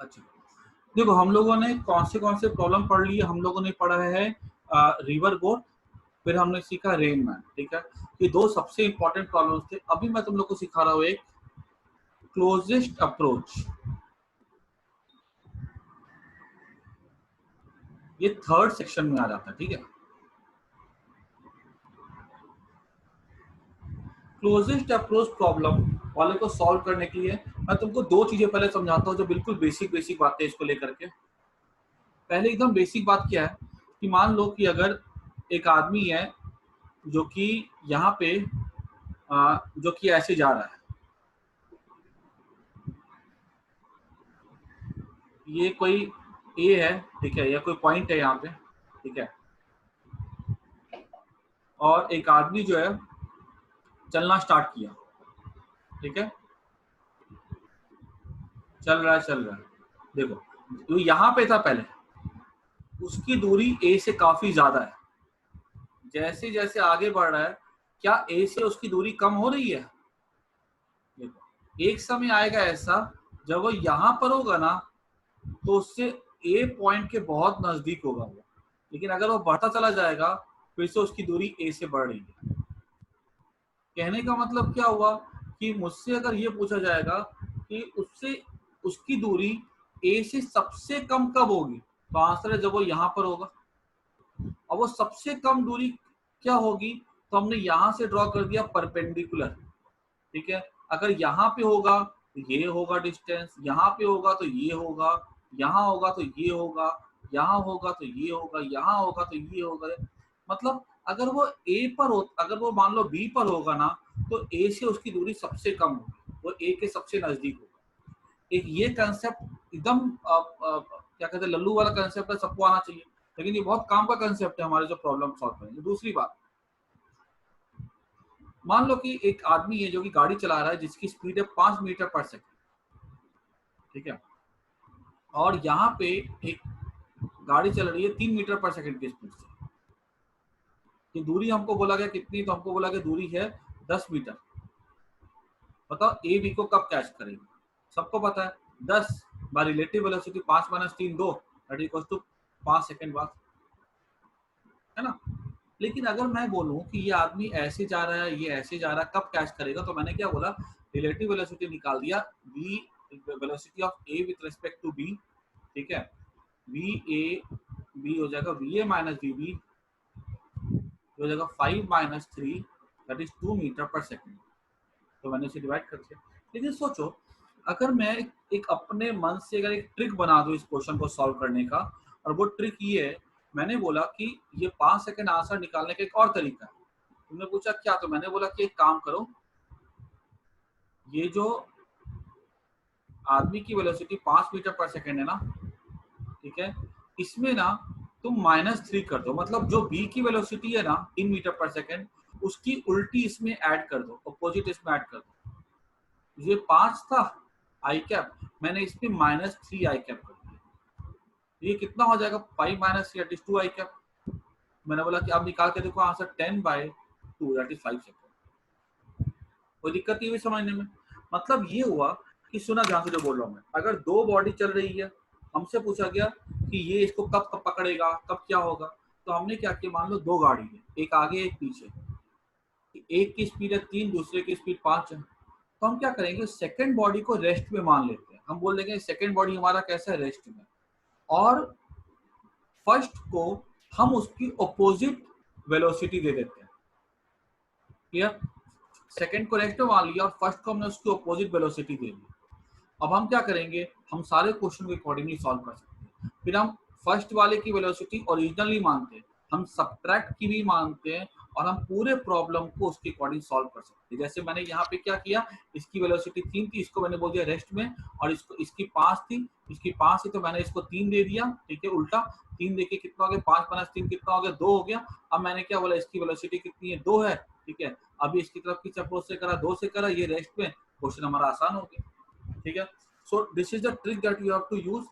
अच्छा, देखो हम लोगों ने कौन से प्रॉब्लम पढ़ लिए। हम लोगों ने पढ़ा है रिवर गोट, फिर हमने सीखा रेन मैन। ठीक है, ये दो सबसे इंपॉर्टेंट प्रॉब्लम्स थे। अभी मैं तुम लोग को सिखा रहा हूँ एक क्लोजेस्ट अप्रोच। ये थर्ड सेक्शन में आ जाता है। ठीक है, क्लोजेस्ट अप्रोच प्रॉब्लम वाले को सॉल्व करने के लिए मैं तुमको दो चीजें पहले समझाता हूँ जो बिल्कुल बेसिक बातें इसको लेकर के। पहले एकदम बेसिक बात क्या है कि मान लो कि अगर एक आदमी है जो कि यहाँ पे जो कि ऐसे जा रहा है, ये कोई ए है, ठीक है, या कोई पॉइंट है यहाँ पे, ठीक है, और एक आदमी जो है चलना स्टार्ट किया। ठीक है, चल रहा है। देखो तो यहाँ पे था पहले, उसकी दूरी ए से काफी ज्यादा है। जैसे जैसे आगे बढ़ रहा है, क्या ए से उसकी दूरी कम हो रही है? देखो एक समय आएगा ऐसा जब वो यहाँ पर होगा ना, तो उससे ए पॉइंट के बहुत नजदीक होगा वो। लेकिन अगर वो बढ़ता चला जाएगा, फिर से उसकी दूरी ए से बढ़ रही है। कहने का मतलब क्या हुआ कि मुझसे अगर ये पूछा जाएगा कि उससे उसकी दूरी ए से सबसे कम कब होगी, तो आंसर है जब वो यहाँ पर होगा। और वो सबसे कम दूरी क्या होगी, तो हमने यहां से ड्रॉ कर दिया परपेंडिकुलर। ठीक है, अगर यहाँ पे होगा तो ये होगा डिस्टेंस, यहाँ पे होगा तो ये होगा, यहाँ होगा तो ये होगा, यहाँ होगा तो ये होगा, यहाँ होगा तो ये होगा। मतलब अगर वो ए पर हो, अगर वो मान लो बी पर होगा ना, तो ए से उसकी दूरी सबसे कम होगी, वो ए के सबसे नजदीक होगा। एक ये कंसेप्ट एकदम क्या कहते हैं लल्लू वाला कंसेप्ट है, सबको आना चाहिए, लेकिन ये बहुत काम का कंसेप्ट है हमारे जो प्रॉब्लम सॉल्व करेंगे। दूसरी बात, मान लो कि एक आदमी है जो कि गाड़ी चला रहा है जिसकी स्पीड है 5 मीटर पर सेकंड। ठीक है, और यहाँ पे एक गाड़ी चल रही है 3 मीटर पर सेकंड की स्पीड से। ये दूरी हमको बोला गया कितनी, तो हमको बोला गया दूरी है 10 मीटर। बताओ ए बी को कब कैच करेंगे? सबको पता है 10 by relative velocity 5 - 3 2 that equals to 5 second बाद, है ना। लेकिन अगर मैं बोलूं कि ये आदमी ऐसे जा रहा है, ये ऐसे जा रहा है, कब कैच करेगा, तो मैंने क्या बोला, रिलेटिव वेलोसिटी निकाल दिया, v velocity of a with respect to b। ठीक है, वी ए बी हो जाएगा V A minus V B, हो जाएगा 5 - 3 दैट इज 2 मीटर पर सेकंड। तो मैंने इसे डिवाइड कर दिया। लेकिन सोचो, अगर मैं एक अपने मन से अगर एक ट्रिक बना दूं इस क्वेश्चन को सॉल्व करने का, और वो ट्रिक ये है, मैंने बोला कि ये 5 सेकंड आंसर निकालने का एक और तरीका है। तुमने पूछा क्या, तो मैंने बोला कि एक काम करो, ये जो आदमी की वेलोसिटी 5 मीटर पर सेकंड है ना, ठीक है, इसमें ना तुम -3 कर दो, मतलब जो बी की वेलोसिटी है ना 3 मीटर पर सेकंड, उसकी उल्टी इसमें ऐड कर दो, अपोजिट इसमें ऐड कर दो। ये 5 था आई कैप, मैंने इसमें -3 आई कैप कर दिया। ये कितना हो जाएगा, 5 - 3 दैट इज 2 आई कैप। मैंने बोला कि आप निकाल के देखो आंसर 10/2 दैट इज 5 सेकंड। कोई दिक्कत नहीं हुई समझने में। मतलब ये हुआ कि सुना ध्यान से जो बोल रहा हूँ मैं, अगर दो बॉडी चल रही है, हमसे पूछा गया कि ये इसको कब कब पकड़ेगा, कब क्या होगा, तो हमने क्या किया, मान लो दो गाड़ी है, एक आगे एक पीछे, एक की स्पीड है 3, दूसरे की स्पीड 5 है, तो हम क्या करेंगे, सेकंड बॉडी को रेस्ट में मान लेते हैं। हम बोल देंगे सेकंड बॉडी हमारा कैसा है, रेस्ट में, और फर्स्ट को हम उसकी अपोजिट वेलोसिटी दे देते हैं। क्लियर? सेकंड को रेस्ट में मान लिया और फर्स्ट को हमने उसकी अपोजिट वेलोसिटी दे दी। अब हम क्या करेंगे, हम सारे क्वेश्चन को अकॉर्डिंगली सॉल्व कर सकते हैं। फिर हम फर्स्ट वाले की वेलोसिटी ओरिजिनली मानते हैं, हम सब्ट्रैक्ट की भी मानते हैं, और हम पूरे प्रॉब्लम को उसके अकॉर्डिंग सॉल्व कर सकते हैं। जैसे मैंने यहाँ पे क्या किया, इसकी वेलोसिटी 3 थी, इसको मैंने बोल दिया रेस्ट में, और इसको इसकी 5 थी, इसकी 5 थी, तो मैंने इसको 3 दे दिया। ठीक है, उल्टा 3 देके कितना हो गया, 5 - 3 कितना हो गया, 2 हो गया। अब मैंने क्या बोला, इसकी वेलोसिटी कितनी है, 2 है। ठीक है, अभी इसकी तरफ किस अप्रोच से करा, 2 से करा, ये रेस्ट में, क्वेश्चन हमारा आसान हो गया। ठीक है, so this is the trick that you have to use.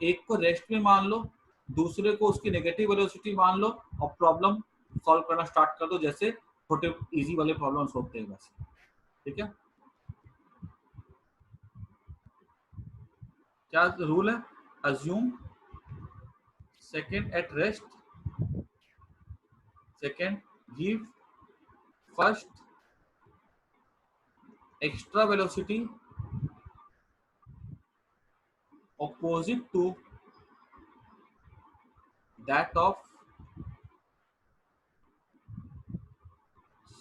एक को रेस्ट में मान लो, दूसरे को उसकी नेगेटिव वेलोसिटी मान लो, और प्रॉब्लम सॉल्व करना स्टार्ट कर दो, जैसे छोटे इजी वाले प्रॉब्लम्स होते हैं वैसे। ठीक है, क्या रूल है? Assume second at rest, second give first extra velocity opposite to that of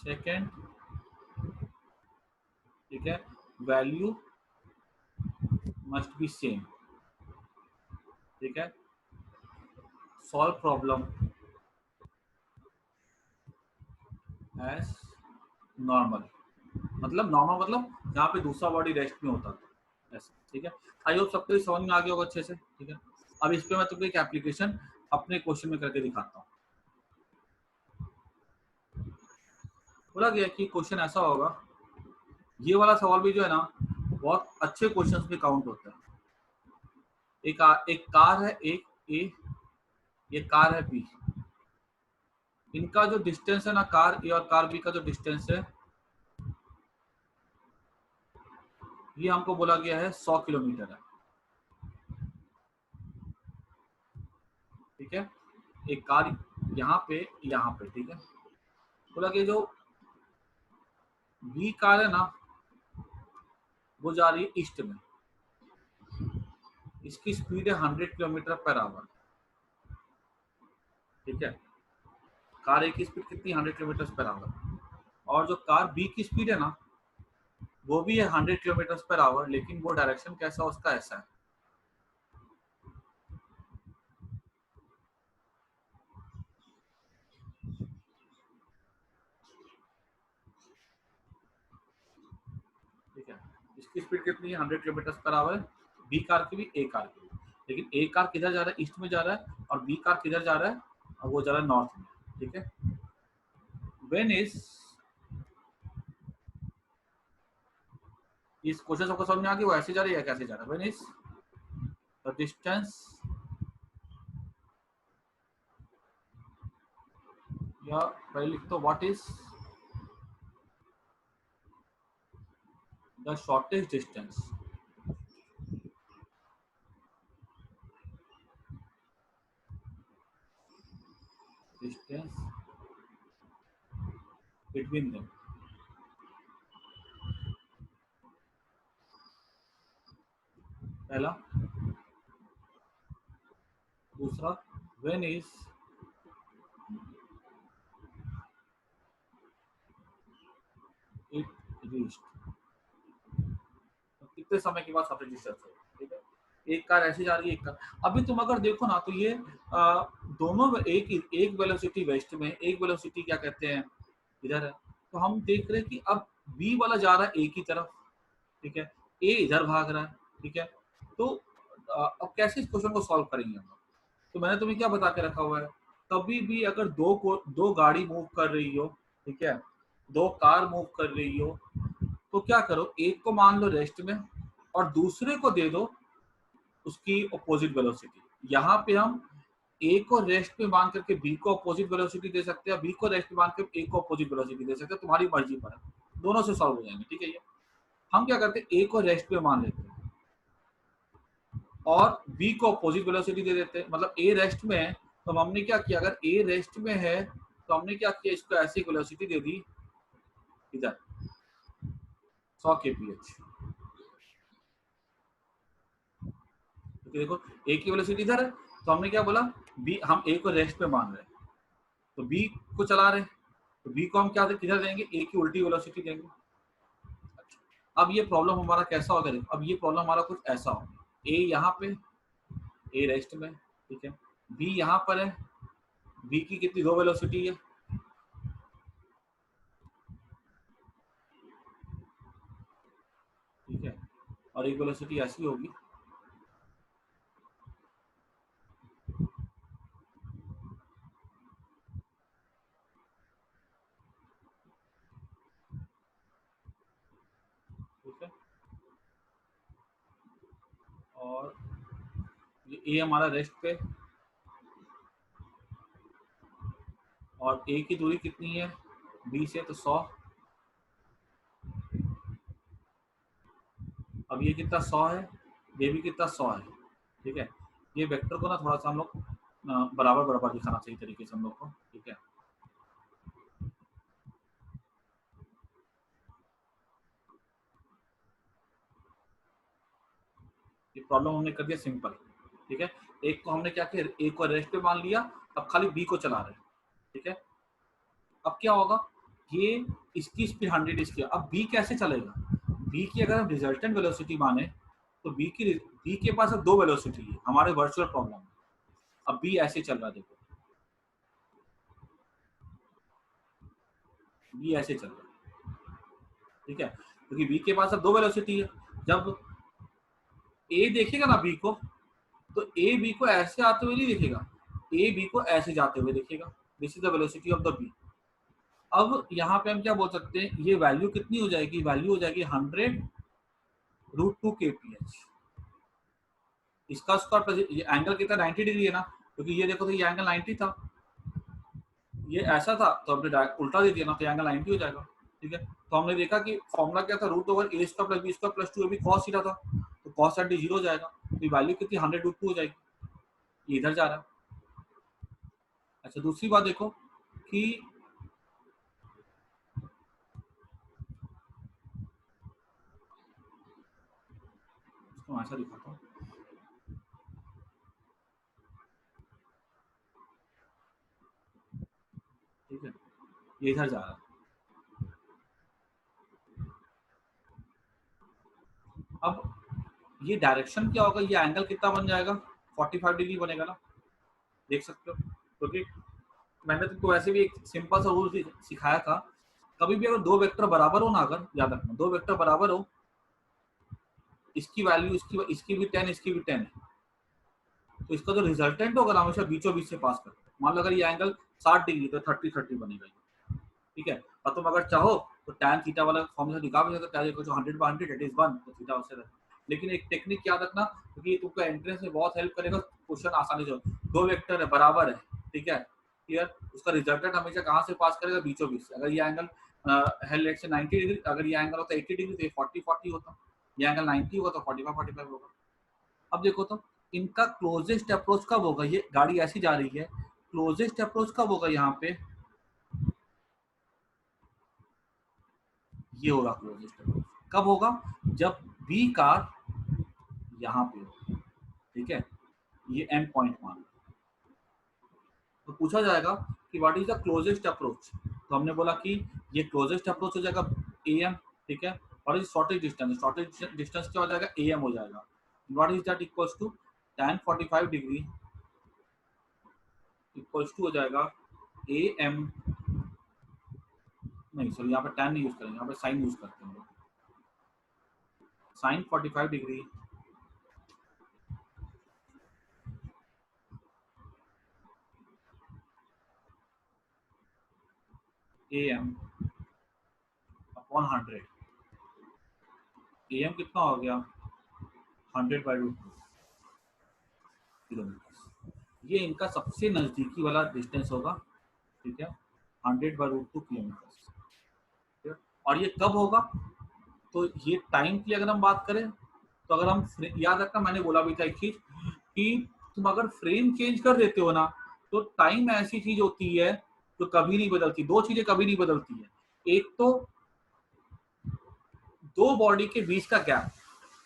second, ठीक है, वैल्यू मस्ट बी सेम, ठीक है, सॉल्व प्रॉब्लम एज नॉर्मल, मतलब नॉर्मल मतलब जहाँ पे दूसरा बॉडी रेस्ट में होता था ऐसा, ठीक है। आई होप सबको समझ में आ गया होगा अच्छे से, ठीक है। अब इस पे मैं तुमको एक एप्लीकेशन अपने क्वेश्चन में करके दिखाता हूँ। बोला गया कि क्वेश्चन ऐसा होगा, ये वाला सवाल भी जो है ना बहुत अच्छे क्वेश्चंस में काउंट होता है। एक कार है एक ए, ये कार है बी, इनका जो डिस्टेंस है ना कार ए और कार बी का जो डिस्टेंस है ये हमको बोला गया है 100 किलोमीटर है, ठीक है। एक कार यहाँ पे, ठीक है। बोला कि जो बी कार है ना वो जा रही है ईस्ट में, इसकी स्पीड है 100 किलोमीटर पर आवर, ठीक है। कार ए की स्पीड कितनी? 100 किलोमीटर पर आवर। और जो कार बी की स्पीड है ना वो भी है 100 किलोमीटर पर आवर, लेकिन वो डायरेक्शन कैसा उसका ऐसा है, ठीक है। इसकी स्पीड कितनी है? 100 kilometre per hour, B car की भी ए कार की भी, लेकिन ए कार किधर जा रहा है? ईस्ट में जा रहा है, और बी कार किधर जा रहा है? और वो जा रहा है नॉर्थ में, ठीक है। व्हेन इज, इस क्वेश्चन सबको समझ में आ गया वो ऐसे जा रही है कैसे जा रहा है? व्हेन इज द डिस्टेंस, या पहले लिख दो what is the shortest distance between them. पहला। दूसरा, व्हेन इज इट रीच्ड, कितने समय के बाद शॉर्टेज डिस्टेंस है, ठीक है। एक कार ऐसी जा रही है, एक कार, अभी तुम अगर देखो ना तो ये दोनों एक वेलोसिटी वेस्ट में, एक वेलोसिटी क्या कहते हैं इधर है। तो हम देख रहे हैं कि अब बी वाला जा रहा है ए की तरफ, ठीक है, ए इधर भाग रहा है, ठीक है। तो अब कैसे इस क्वेश्चन को सॉल्व करेंगे हम? तो मैंने तुम्हें क्या बता के रखा हुआ है, कभी भी अगर दो गाड़ी मूव कर रही हो, ठीक है, दो कार मूव कर रही हो, तो क्या करो, एक को मान लो रेस्ट में और दूसरे को दे दो उसकी अपोजिट वेलोसिटी। यहाँ पे हम ए को रेस्ट में मान करके बी को अपोजिट वेलोसिटी दे सकते हैं, बी को रेस्ट में मान कर ए को अपोजिट वेलोसिटी दे सकते हैं, तुम्हारी मर्जी पर है, दोनों से सॉल्व हो जाएंगे, ठीक है। ये हम क्या करते हैं, ए को रेस्ट में मान लेते हैं और बी को अपोजिट वेलोसिटी दे देते हैं, मतलब ए रेस्ट में है तो हमने क्या किया, अगर ए रेस्ट में है तो हमने क्या किया, इसको ऐसी वेलोसिटी दे दी इधर 100 kph, तो देखो ए की वेलोसिटी इधर है, तो हमने क्या बोला, बी, हम ए को रेस्ट पे मान रहे हैं तो बी को चला रहे हैं, तो बी को हम क्या किधर देंगे, ए की उल्टी वेलोसिटी देंगे। अब ये प्रॉब्लम हमारा कैसा होगा, अब ये प्रॉब्लम हमारा कुछ ऐसा होगा, ए यहाँ पे, ए रेस्ट में, ठीक है, बी यहाँ पर है, बी की कितनी दो वेलोसिटी है, ठीक है, और एक वेलोसिटी ऐसी होगी, ठीक है, और ये ए हमारा रेस्ट पे, और ए की दूरी कितनी है बी से, तो 100, अब ये कितना 100 है, ये भी कितना 100 है, ठीक है। ये वेक्टर को ना थोड़ा सा हम लोग बराबर बराबर दिखाना चाहिए तरीके से हम लोग को, ठीक है। ये प्रॉब्लम हमने कर दिया सिंपल, ठीक है। एक को हमने क्या किया, एक को रेस्ट पे मान लिया, अब खाली बी को चला रहे हैं, ठीक है। अब क्या होगा, ये इसकी स्पीड 100 इसकी, अब बी कैसे चलेगा, बी की अगर हम रिजल्टेंट वेलोसिटी माने तो बी के पास अब दो वेलोसिटी है हमारे वर्चुअल प्रॉब्लम में। अब बी ऐसे चल रहा है, देखो बी ऐसे चल रहा है, ठीक है, क्योंकि बी के पास अब दो वेलोसिटी है। जब ए देखेगा ना बी को, तो ए बी को ऐसे आते हुए नहीं देखेगा, ए बी को ऐसे जाते हुए देखेगा। This is the velocity of the B. अब यहाँ पे हम क्या बोल सकते हैं, ये वैल्यू कितनी हो जाएगी, वैल्यू हो जाएगी 100√2 kph। इसका स्क्वायर प्लस ये एंगल कितना 90 डिग्री है ना, क्योंकि ये देखो तो ये एंगल 90 था, ये ऐसा था तो हमने डायरेक्ट उल्टा दे दिया ना, तो एंगल 90 हो जाएगा, ठीक है। तो हमने देखा कि फॉर्मूला क्या था, √a² + b² + 2ab cos theta था, तो cos 30 जीरो हो जाएगा, तो वैल्यू कितनी 100√2 हो जाएगी, ये इधर जा रहा है। अच्छा दूसरी बात देखो कि इसको ऐसा दिखाता हूँ, ठीक है, ये इधर जा रहा है। अब ये डायरेक्शन क्या होगा, ये एंगल कितना बन जाएगा, 45 डिग्री बनेगा ना, देख सकते हो, क्योंकि मैंने तुमको वैसे भी एक सिंपल सा रूल सिखाया था, कभी भी अगर दो वेक्टर बराबर हो ना, अगर याद रखना दो वेक्टर बराबर हो, इसकी वैल्यू इसकी भी 10 इसकी भी 10 है, तो इसका जो रिजल्टेंट होगा ना हमेशा बीचों बीच से पास करते हैं। मान लो अगर ये एंगल 60 डिग्री तो 30 बनेगा ये, ठीक है। और तुम अगर चाहो तो tan थीटा वाला फॉर्मूला निकाल भी सकते हो, जो 100/100 दैट इज 1, तो थीटा उससे रहता है। लेकिन एक टेक्निक याद रखना, क्योंकि तुमको एंट्रेंस में बहुत हेल्प करेगा, क्वेश्चन आसानी से दो वेक्टर है बराबर है, ठीक है, क्लियर, उसका रिजल्टेंट हमेशा कहाँ से पास करेगा, बीचों बीच से। अगर ये एंगल है लेट से 90 डिग्री, अगर ये एंगल होता 80 डिग्री तो ये 40 होता, ये एंगल 90 होगा तो 45 होगा। अब देखो तो इनका क्लोजेस्ट अप्रोच कब होगा, ये गाड़ी ऐसी जा रही है, क्लोजेस्ट अप्रोच कब होगा यहाँ पे, ये होगा क्लोजेस्ट अप्रोच कब होगा, जब बी कार यहाँ पे हो, ठीक है, ये एंड पॉइंट मान लो, तो पूछा जाएगा कि what is the closest approach, तो हमने बोला कि ये क्लोजेस्ट अप्रोच हो जाएगा ए एम, ठीक है, और इज शॉर्टेज डिस्टेंस क्या हो जाएगा, ए एम हो जाएगा। What is that, equals to tan 45 degree equals to हो जाएगा ए एम, नहीं सॉरी यहाँ पे tan नहीं यूज करेंगे, यहाँ पे साइन यूज करते हैं, sine 45 degree A M upon 100, A M कितना हो गया 100/√2 किलोमीटर, ये इनका सबसे नजदीकी वाला डिस्टेंस होगा, ठीक है, 100/√2 किलोमीटर, और ये कब होगा, तो ये टाइम की अगर हम बात करें, तो अगर हम याद रखना मैंने बोला भी था एक चीज कि तुम अगर फ्रेम चेंज कर देते हो ना, तो टाइम ऐसी चीज होती है जो कभी नहीं बदलती, दो चीजें कभी नहीं बदलती है, एक तो दो बॉडी के बीच का गैप,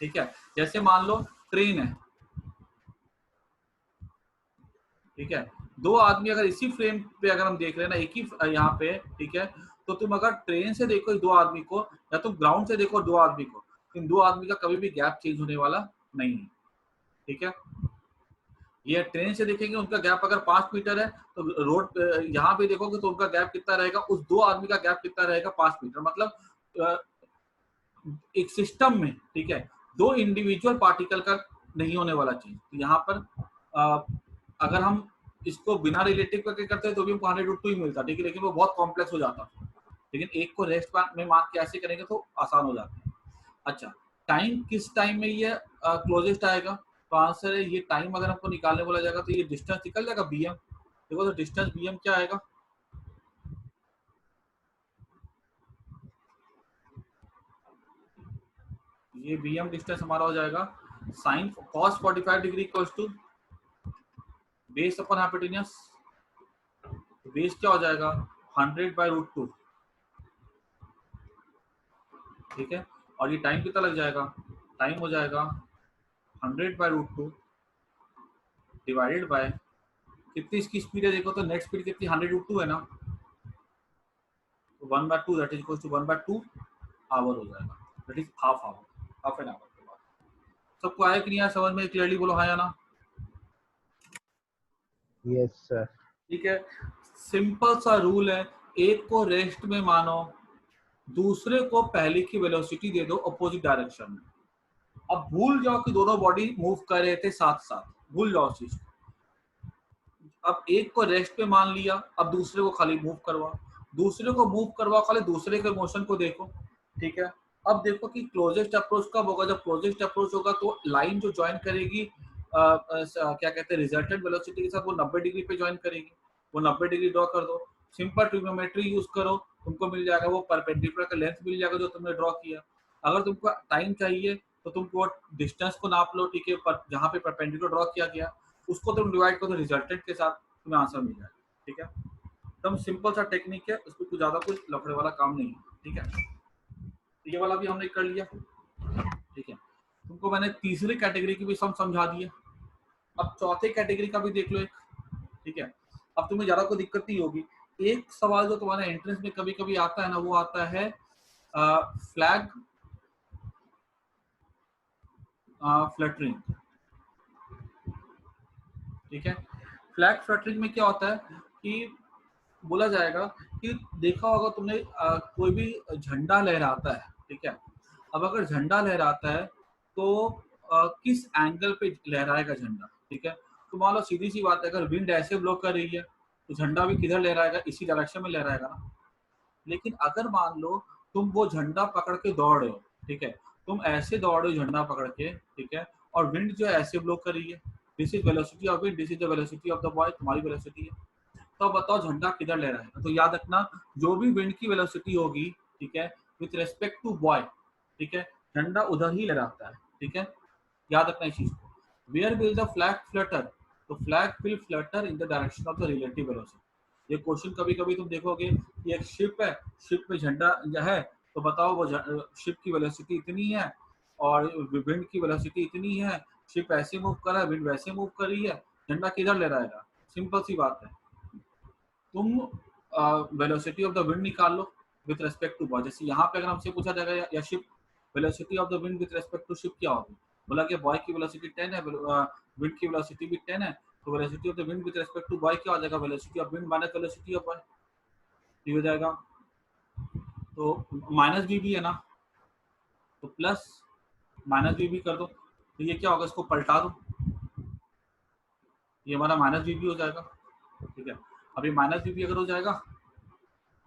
ठीक है, जैसे मान लो ट्रेन है, ठीक है, दो आदमी अगर इसी फ्रेम पे अगर हम देख रहे हैं ना, एक ही यहाँ पे, ठीक है, तो तुम अगर ट्रेन से देखो दो आदमी को, या तुम ग्राउंड से देखो दो आदमी को, इन दो आदमी का कभी भी गैप चेंज होने वाला नहीं है, ठीक है। ये ट्रेन से देखेंगे उनका गैप अगर 5 मीटर है, तो रोड यहाँ पे देखोगे तो उनका गैप कितना रहेगा, उस दो आदमी का गैप कितना रहेगा, 5 मीटर, मतलब एक सिस्टम में, ठीक है, दो इंडिविजुअल पार्टिकल का नहीं होने वाला चीज। तो यहाँ पर अ, अगर हम इसको बिना रिलेटिव करके करते हैं तो भी हमको 100√2 ही मिलता, ठीक है, लेकिन वो बहुत कॉम्प्लेक्स हो जाता, लेकिन एक को रेस्ट में मार्क के ऐसे करेंगे तो आसान हो जाता है। अच्छा, टाइम किस टाइम में ये क्लोजेस्ट आएगा, तो आंसर है ये टाइम अगर हमको निकालने बोला जाएगा तो ये डिस्टेंस निकल जाएगा bm, देखो तो डिस्टेंस bm क्या आएगा, ये bm डिस्टेंस हमारा हो जाएगा sine cos 45 degree equals to base upon hypotenuse, base क्या हो जाएगा 100/√2, ठीक है। और ये टाइम कितना लग जाएगा, टाइम हो जाएगा 100/√2 डिवाइडेड बाय कितनी इसकी स्पीड है, देखो तो नेट स्पीड कितनी 100/√2 है ना, तो 1/2 that is equal to 1/2 hour हो जाएगा, that is half hour, half an hour के बाद। सबको आया कि नहीं आया समझ में, क्लियरली बोलो हाँ या ना। Yes sir. ठीक है, सिंपल सा रूल है, एक को रेस्ट में मानो, दूसरे को पहले की वेलोसिटी दे दो अपोजिट डायरेक्शन में। अब भूल जाओ कि दोनों बॉडी मूव कर रहे थे साथ साथ, भूल जाओ उस चीज को। अब एक को रेस्ट पे मान लिया, अब दूसरे को खाली मूव करवा, दूसरे को मूव करवा, खाली दूसरे के मोशन को देखो, ठीक है। अब देखो कि क्लोजेस्ट अप्रोच कब होगा, जब क्लोजेस्ट अप्रोच होगा तो लाइन जो ज्वाइन करेगी क्या कहते हैं रिजल्टेंट वेलोसिटी के साथ, वो 90 डिग्री पे ज्वाइन करेगी, वो 90 डिग्री ड्रॉ कर दो, सिंपल ट्रिग्नोमेट्री यूज करो, तुमको मिल जाएगा वो परपेंडिकुलर का लेंथ मिल जाएगा जो तुमने ड्रॉ किया। अगर तुमको टाइम चाहिए तो तुमको डिस्टेंस को नाप लो, ठीक है, पर जहाँ पे परपेंडिकुलर ड्रॉ किया गया उसको तुम डिवाइड करो रिजल्टेंट के साथ, तुम्हें आंसर मिल जाएगा, ठीक है। एकदम सिंपल सा टेक्निक है, उसको कुछ ज्यादा कुछ लफड़े वाला काम नहीं है, ठीक है। ये वाला भी हमने कर लिया, ठीक है। तुमको मैंने तीसरी कैटेगरी की भी सम समझा दिए, अब चौथे कैटेगरी का भी देख लो एक, ठीक है। अब तुम्हें ज्यादा कोई दिक्कत नहीं होगी। एक सवाल जो तुम्हारे एंट्रेंस में कभी कभी आता है ना, वो आता है फ्लैग फ्लटरिंग, ठीक है। फ्लैग फ्लटरिंग में क्या होता है कि बोला जाएगा कि देखा होगा तुमने कोई भी झंडा लहराता है, ठीक है। अब अगर झंडा लहराता है तो किस एंगल पे लहराएगा झंडा, ठीक है। तो मान लो सीधी सी बात है, अगर विंड ऐसे ब्लो कर रही है तो झंडा भी किधर लहराएगा, इसी डायरेक्शन में लहराएगा ना। लेकिन अगर मान लो तुम वो झंडा पकड़ के दौड़ रहे हो, ठीक है, तुम ऐसे दौड़ रहे हो झंडा पकड़ के, ठीक है, और विंड जो है ऐसे ब्लो कर रही है, this is velocity of wind, this is the velocity of the boy, तुम्हारी वेलोसिटी है। तो बताओ झंडा किधर ले रहा है, तो याद रखना जो भी विंड की वेलोसिटी होगी, ठीक है, विथ रेस्पेक्ट टू बॉय, ठीक है, झंडा उधर ही लहराता है, ठीक है। याद रखना इस चीज को। Where will the flag flutter, तो flag will flutter in the direction of the relative velocity. ये क्वेश्चन कभी कभी तुम देखोगे कि एक शिप है, शिप में झंडा जो है, तो बताओ वो शिप की वेलोसिटी इतनी है और विंड की वेलोसिटी इतनी है, शिप ऐसे मूव कर रहा है, विंड वैसे मूव कर रही है, झंडा किधर ले रहेगा, सिंपल सी बात है। तुम वेलोसिटी ऑफ द विंड निकाल लो विथ रेस्पेक्ट टू बॉय, जैसे यहाँ पे अगर हमसे पूछा जाएगा या ship, velocity of the wind with respect to ship क्या होगी, बोला कि बॉय की वेलोसिटी 10 है, विंड की वेलोसिटी भी 10 है, तो velocity of the wind with respect to buoy क्या हो जाएगा, velocity of wind minus velocity of buoy, ये हो जाएगा। तो माइनस भी है ना, तो प्लस माइनस भी कर दो, तो ये क्या होगा, इसको पलटा दो, ये हमारा माइनस भी हो जाएगा, ठीक है। अभी माइनस भी अगर हो जाएगा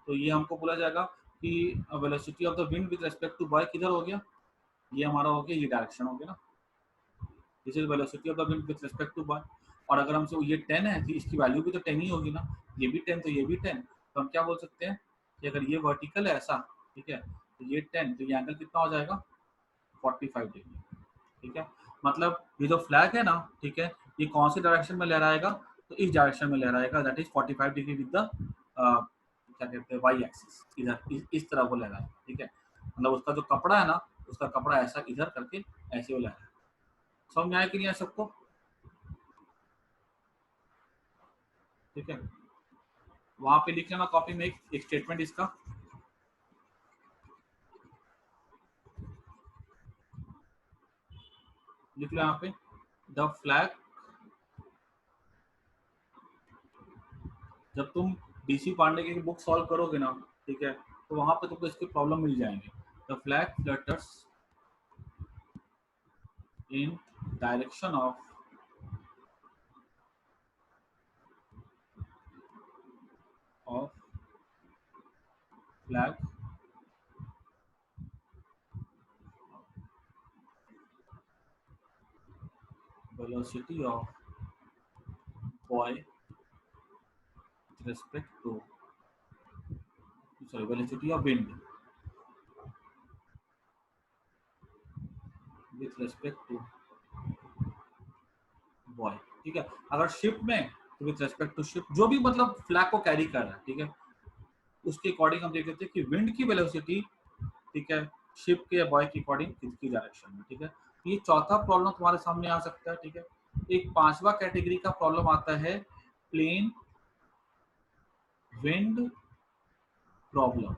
तो ये हमको बोला जाएगा कि velocity of the wind with respect to buoy किधर हो गया, ये हमारा हो गया, ये डायरेक्शन हो गया ना, this is velocity of the wind with respect to buoy. और अगर हमसे ये 10 है तो इसकी वैल्यू भी तो 10 ही होगी ना, ये भी 10 तो ये भी 10, तो हम क्या बोल सकते हैं कि अगर ये वर्टिकल है ऐसा, ठीक है, तो ये 10, तो ये एंगल कितना हो जाएगा 45 डिग्री, ठीक है। मतलब ये जो फ्लैग है ना, ठीक है, ये कौन से डायरेक्शन में लहराएगा, तो इस डायरेक्शन में लहराएगा, that is 45 degree with the क्या कहते हैं वाई एक्सिस, इधर इस तरह को लहराएगा, ठीक है। मतलब उसका जो कपड़ा है ना, उसका कपड़ा ऐसा इधर करके ऐसे वो लहराएगा। समझ में आया कि नहीं आया सबको, ठीक है। वहां पे लिख लेना कॉपी में एक स्टेटमेंट इसका, लिख लो यहाँ पे, द फ्लैग, जब तुम डीसी पांडे की बुक सॉल्व करोगे ना, ठीक है, तो वहां पे तुमको इसके प्रॉब्लम मिल जाएंगे। The flag flutters in direction of flag velocity of boy with respect to, sorry, velocity of wind with respect to boy, ठीक है। अगर शिप में तो विद रेस्पेक्ट टू शिप, जो भी मतलब फ्लैग को कैरी कर रहा है, ठीक है, उसके अकॉर्डिंग हम देख लेते हैं कि विंड की वेलोसिटी, ठीक है, शिप के या बॉय के अकॉर्डिंग किसकी डायरेक्शन में, ठीक है। ये चौथा प्रॉब्लम तुम्हारे सामने आ सकता है, ठीक है। एक पांचवा कैटेगरी का प्रॉब्लम आता है प्लेन विंड प्रॉब्लम,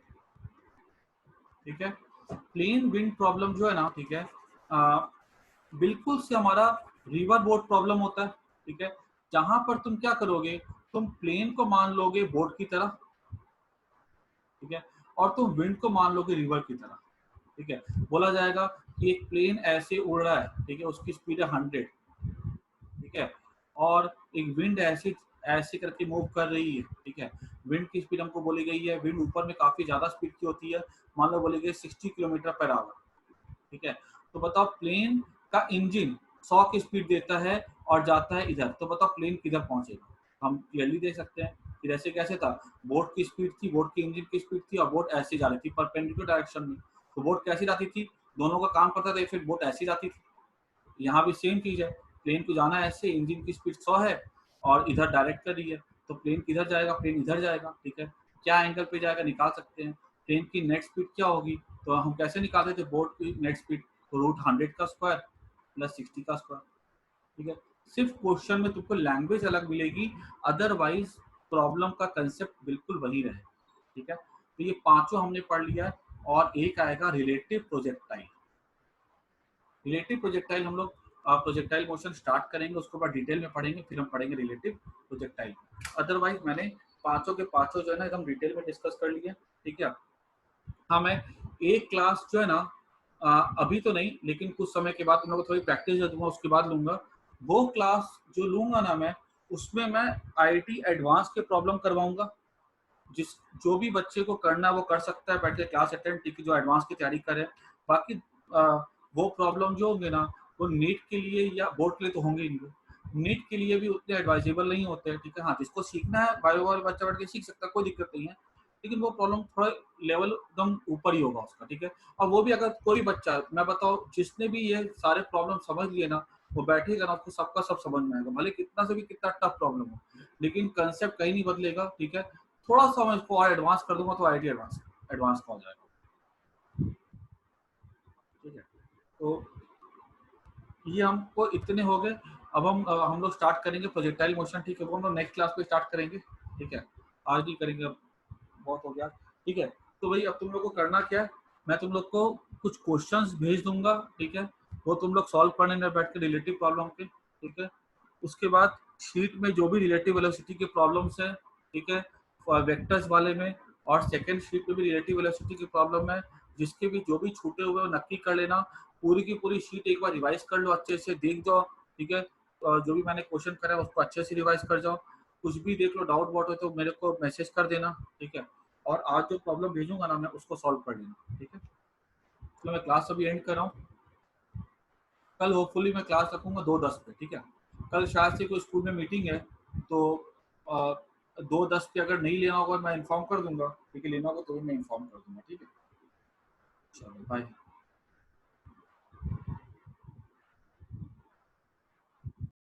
ठीक है। प्लेन विंड प्रॉब्लम जो है ना, ठीक है, बिल्कुल से हमारा रिवर बोट प्रॉब्लम होता है, ठीक है। जहां पर तुम क्या करोगे, तुम प्लेन को मान लोगे बोट की तरह, ठीक है, और तुम विंड को मान लोगे रिवर की तरह, ठीक है। बोला जाएगा कि एक प्लेन ऐसे उड़ रहा है, ठीक है, उसकी स्पीड है 100, ठीक है, और एक विंड ऐसे ऐसे करके मूव कर रही है, ठीक है। विंड की स्पीड हमको बोली गई है, विंड ऊपर में काफी ज्यादा स्पीड की होती है, मान लो बोली गई 60 किलोमीटर पर आवर, ठीक है। तो बताओ प्लेन का इंजन 100 की स्पीड देता है और जाता है इधर, तो बताओ प्लेन किधर पहुंचेगा। हम क्लियरली देख सकते हैं कि जैसे कैसे था, बोट की स्पीड थी, बोट की इंजन की स्पीड थी और बोट ऐसे जा रही थी परपेंडिकुलर डायरेक्शन में, तो बोट कैसी जाती थी, दोनों का काम करता था, फिर बोट ऐसी जाती थी। यहाँ भी सेम चीज है, प्लेन को जाना है ऐसे, इंजन की स्पीड 100 है और इधर डायरेक्ट कर रही है, तो प्लेन किधर जाएगा, प्लेन इधर जाएगा, ठीक है। क्या एंगल पे जाएगा निकाल सकते हैं। प्लेन की नेट स्पीड क्या होगी, तो हम कैसे निकालते थे बोट की नेट स्पीड, तो रूट 100 का स्क्वायर प्लस 60 का स्क्वायर, ठीक है। सिर्फ क्वेश्चन में तुमको लैंग्वेज अलग मिलेगी, अदरवाइज प्रॉब्लम का कंसेप्ट बिल्कुल वही रहे, ठीक है। तो ये पांचों हमने पढ़ लिया है, और एक आएगा रिलेटिव प्रोजेक्टाइल। रिलेटिव प्रोजेक्टाइल हम लोग प्रोजेक्टाइल मोशन स्टार्ट करेंगे, उसके बाद डिटेल में पढ़ेंगे, फिर हम पढ़ेंगे रिलेटिव प्रोजेक्टाइल। अदरवाइज मैंने पांचों के पांचों जो है ना एकदम डिटेल में डिस्कस कर लिया, ठीक है। हाँ, मैं एक क्लास जो है ना, अभी तो नहीं, लेकिन कुछ समय के बाद तुम लोग को थोड़ी प्रैक्टिस जो दूंगा उसके बाद लूंगा। वो क्लास जो लूंगा ना मैं, उसमें मैं आईआईटी एडवांस के प्रॉब्लम करवाऊंगा। जिस जो भी बच्चे को करना है वो कर सकता है, बैठ के क्लास अटेंड, ठीक है, जो एडवांस की तैयारी करे। बाकी वो प्रॉब्लम जो होंगे ना, वो नीट के लिए या बोर्ड के लिए तो होंगे ही नहीं, नीट के लिए भी उतने एडवाइजेबल नहीं होते हैं, ठीक है। हाँ, जिसको सीखना है बायो वाला बच्चा बैठ के सीख सकता है, कोई दिक्कत नहीं है, लेकिन वो प्रॉब्लम थोड़ा लेवल एकदम ऊपर ही होगा उसका, ठीक है। और वो भी अगर कोई बच्चा, मैं बताऊँ, जिसने भी ये सारे प्रॉब्लम समझ लिए ना, वो बैठेगा ना, उसको सबका सब समझ में आएगा, भले कितना से भी कितना टफ प्रॉब्लम हो, लेकिन कंसेप्ट कहीं नहीं बदलेगा, ठीक है। थोड़ा सा मैं इसको और एडवांस कर दूंगा तो आईटी एडवांस एडवांस का हो जाएगा, ठीक है। तो ये हमको इतने हो गए। अब हम लोग स्टार्ट करेंगे प्रोजेक्टाइल मोशन, ठीक है, वो हम लोग नेक्स्ट क्लास पे स्टार्ट करेंगे, ठीक है। आज नहीं करेंगे, अब बहुत हो गया, ठीक है। तो भाई अब तुम लोग को करना क्या है, मैं तुम लोग को कुछ क्वेश्चंस भेज दूंगा, ठीक है, वो तुम लोग सॉल्व करने में बैठ के रिलेटिव प्रॉब्लम के, ठीक है। उसके बाद शीट में जो भी रिलेटिव वेलोसिटी के प्रॉब्लम्स है, ठीक है, वेक्टर्स वाले में, और सेकंड शीट में भी रिलेटिव वेलोसिटी की प्रॉब्लम है, जिसके भी जो भी छूटे हुए नक्की कर लेना। पूरी की पूरी शीट एक बार रिवाइज कर लो, अच्छे से देख जाओ, ठीक है। जो भी मैंने क्वेश्चन करा है उसको अच्छे से रिवाइज कर जाओ। कुछ भी देख लो, डाउट वाउट हो तो मेरे को मैसेज कर देना, ठीक है। और आज जो प्रॉब्लम भेजूंगा ना मैं, उसको सॉल्व कर लेना, ठीक है। तो मैं क्लास अभी एंड कर रहा हूँ। कल होपफुली मैं क्लास रखूंगा 2:10 पे, ठीक है। कल शायद से कोई स्कूल में मीटिंग है, तो 2:10 पे अगर नहीं लेना होगा मैं इन्फॉर्म कर दूंगा, ठीक है, लेना होगा तो भी मैं इन्फॉर्म कर दूंगा, ठीक है। चलो बाय।